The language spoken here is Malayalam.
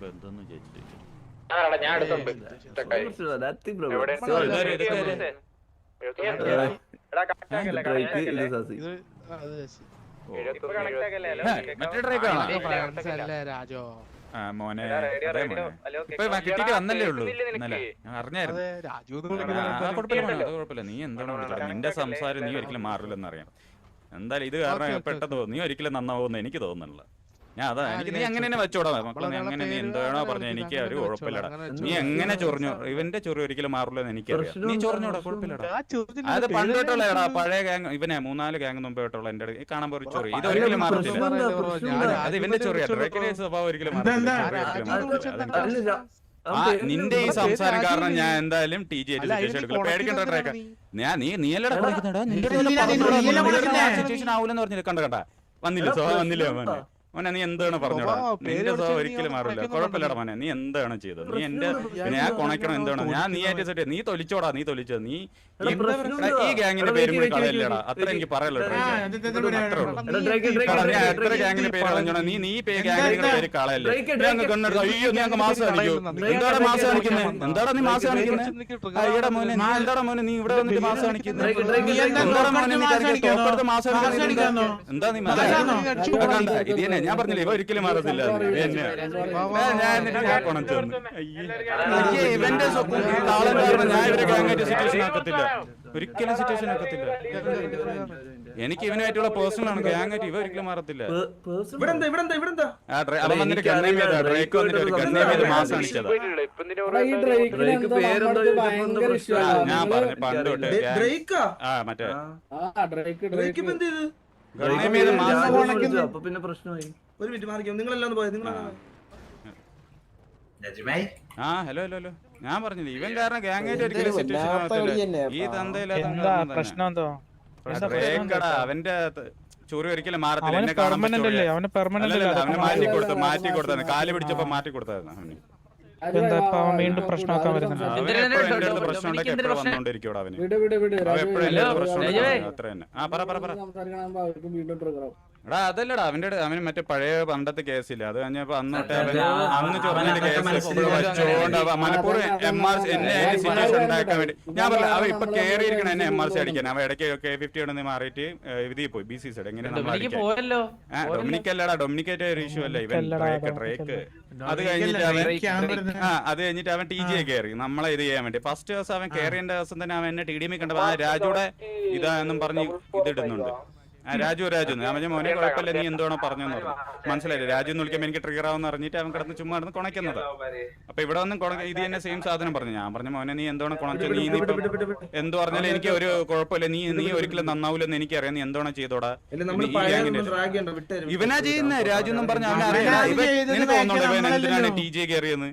ഇപ്പൊ എന്തൊന്നും ചോദിച്ചിട്ട് മോനെ ഇപ്പൊ കിട്ടിട്ട് വന്നല്ലേ ഉള്ളൂ ഇന്നലെ ഞാൻ അറിഞ്ഞായിരുന്നു. കുഴപ്പമില്ല നീ എന്താണ് വിളിച്ചത്, നിന്റെ സംസാരം നീ ഒരിക്കലും മാറില്ലെന്നറിയാം. എന്തായാലും ഇത് കാരണം പെട്ടെന്ന് നീ ഒരിക്കലും നന്നാവുമെന്ന് എനിക്ക് തോന്നുന്നില്ല. ഞാൻ അതാ എനിക്ക് നീ അങ്ങനെ തന്നെ വെച്ചോടാ മക്കളെ, നീ അങ്ങനെ നീ എന്താണോ പറഞ്ഞ എനിക്ക് ഒരു കുഴപ്പമില്ലടാ. നീ എങ്ങനെ ചൊറിഞ്ഞു, ഇവന്റെ ചൊറി ഒരിക്കലും മാറില്ലെന്ന് എനിക്കറിയാം. നീ ചൊറിഞ്ഞോടാ കുഴപ്പമില്ലടാ. അത് പണ്ടോട്ടുള്ളടാ പഴയ ഗ്യാങ്, ഇവനെ 3-4 ഗ്യാങ് മുമ്പ് ആയിട്ടുള്ള എന്റെ കാണാൻ ഒരു ചൊറി ഇത് ഒരിക്കലും മാറത്തില്ല. അത് ഇവന്റെ ചൊറിയാ, ഡ്രേക്കിന്റെ സ്വഭാവം ഒരിക്കലും മാറത്തില്ല. നിന്റെ ഈ സംസാരം കാരണം ഞാൻ എന്തായാലും ടി ജി എടുക്കില്ല. പേടിക്കണ്ട ട്രേക്ക, നീ അല്ലടാ സിറ്റുവേഷൻ ആവൂലെന്ന് പറഞ്ഞില്ല. കണ്ട വന്നില്ല വന്നില്ല മോനെ, നീ എന്താണ് പറഞ്ഞോടാ, നിന്റെ സ്വഭാവം ഒരിക്കലും മാറില്ല. കുഴപ്പമില്ലടാ മോനെ, നീ എന്താണ് ചെയ്തത്, നീ എന്റെ ഞാൻ കൊണക്കണം എന്താണ് ഞാൻ നീ ആയിട്ട് സെറ്റ് നീ തൊലിച്ചോടാ, നീ തൊലിച്ചത് നീ ഈ ഗ്യാങ്ങിന്റെ പേരും കൂടി കളയല്ലേടാ. അത്ര എനിക്ക് പറയല്ലോ എത്ര ഗ്യാങ്ങിന്റെ പേര് കളഞ്ഞോടാ. നീ ഗ്യാങ്ങിന്റെ പേര് കളയല്ലേ. അയ്യോ നീ അങ്ങ് മാസം കാണിക്കൂ. എന്താടാ മാസം കാണിക്കുന്നത്, എന്താടാ നീ മാസം കാണിക്കുന്നത്? അയ്യടാ മോനെ നീ എന്താടാ മോനെ നീ ഇവിടെ വന്നിട്ട് മാസം കാണിക്കുന്നത്? എന്താടാ മോനെ നീ തോക്കെടുത്ത് മാസം എന്താ നീ ഇത് തന്നെ ഞാൻ പറഞ്ഞില്ലേ ഇവ ഒരിക്കലും മാറത്തില്ല. ഇവന്റെ താളം കാരണം ഞാൻ ഇവരെ ഗ്യാങ്ങായിട്ട് സിറ്റുവേഷൻ ആക്കത്തില്ല, ഒരിക്കലും സിറ്റുവേഷൻ ആക്കത്തില്ല. എനിക്ക് ഇവനായിട്ടുള്ള പേഴ്സണൽ ആണ്, ഗ്യാങ്ങായിട്ട് ഇവ ഒരിക്കലും മാറത്തില്ല. അവൻ വന്നിട്ട് ഡ്രേക്ക് വന്നിട്ട് ഒരു ഗണ്ണേ ചെയ്ത് മാസം കാണിച്ചതാ. ഞാൻ പറഞ്ഞു പണ്ട് തൊട്ട് മറ്റേ പിന്നെ പ്രശ്നമായി. ഒരു മിനിറ്റ് മാറിക്കോ, നിങ്ങളെല്ലാം പോയത് ഹലോ ഹലോ ഞാൻ പറഞ്ഞില്ലേ ഇവൻ കാരണം ഗ്യാങ്ങായിട്ട് ഒരിക്കലും സിറ്റുവേഷൻ ഈ തന്തയില്ലാത്ത അവന്റെ ചൊറി ഒരിക്കലും മാറത്തില്ല. എന്നെ അവന് മാറ്റി കൊടുത്തായിരുന്നു, കാല് പിടിച്ചപ്പോ മാറ്റി കൊടുത്തായിരുന്നു. അവന് വീണ്ടും പ്രശ്നമാക്കാൻ വരുന്നുണ്ട്. പ്രശ്നം ഉണ്ടെങ്കിൽ എപ്പോഴും വന്നോണ്ടിരിക്കും അവന്, പ്രശ്നം അത്ര തന്നെ. എടാ അതല്ലടാ അവന് മറ്റേ പഴയ പണ്ടത്തെ കേസില്ല, അത് കഴിഞ്ഞപ്പോ അന്നോട്ടെ അന്ന് ചൊറിഞ്ഞ കേസ് വെച്ചോണ്ട് മനപ്പൂർവ്വം എന്നെ സിറ്റുവേഷൻ ഉണ്ടാക്കാൻ വേണ്ടി ഞാൻ പറഞ്ഞു. അവ ഇപ്പൊ കയറിയിരിക്കണം എന്നെ MRC അടിക്കാൻ. അവ ഇടയ്ക്ക് K50 നിന്ന് മാറിയിട്ട് ഇതിൽ പോയി BC സൈഡ്. എങ്ങനെ ഡൊമിനിക് അല്ലടാ, ഡൊമിനിക്കായിട്ട് ഒരു ഇഷ്യൂ അല്ല ഇവൻ ഡ്രേക്ക്. അത് കഴിഞ്ഞിട്ട് അവൻ TG കയറി നമ്മളെ ഇത് ചെയ്യാൻ വേണ്ടി. ഫസ്റ്റ് ദിവസം അവൻ കയറിയതിന്റെ ദിവസം തന്നെ അവൻ എന്നെ TDM കണ്ടപ്പോ രാജുടെ ഇതാന്നും പറഞ്ഞ് ഇതിടുന്നുണ്ട്. രാജു അവൻ മോനെ കുഴപ്പമില്ല നീ എന്തോണോ പറഞ്ഞെന്ന് പറഞ്ഞു. മനസ്സിലായില്ലേ, രാജു എന്ന് വിളിക്കുമ്പോൾ എനിക്ക് ട്രിഗർ ആവുമെന്ന് പറഞ്ഞിട്ട് അവൻ കിടന്ന് ചുമ്മാ കിടന്ന് കുണയ്ക്കുന്നത്. അപ്പൊ ഇവിടെ ഒന്നും ഇത് തന്നെ സെയിം സാധനം പറഞ്ഞു. ഞാൻ പറഞ്ഞു മോനെ നീ എന്തോണോ കുണച്ചു, നീ എന്ത് പറഞ്ഞാലും എനിക്ക് ഒരു കുഴപ്പമില്ല, നീ ഒരിക്കലും നന്നാവൂലെന്ന് എനിക്കറിയാം, നീ എന്തോണോ ചെയ്തോടാ. ഇവനാ ചെയ്യുന്നേ രാജു എന്നും പറഞ്ഞ അവനറിയാം. നിനക്ക് തോന്നുന്നുണ്ടോ ഇവൻ എന്തിനാണ് TJ കയറിയെന്ന്?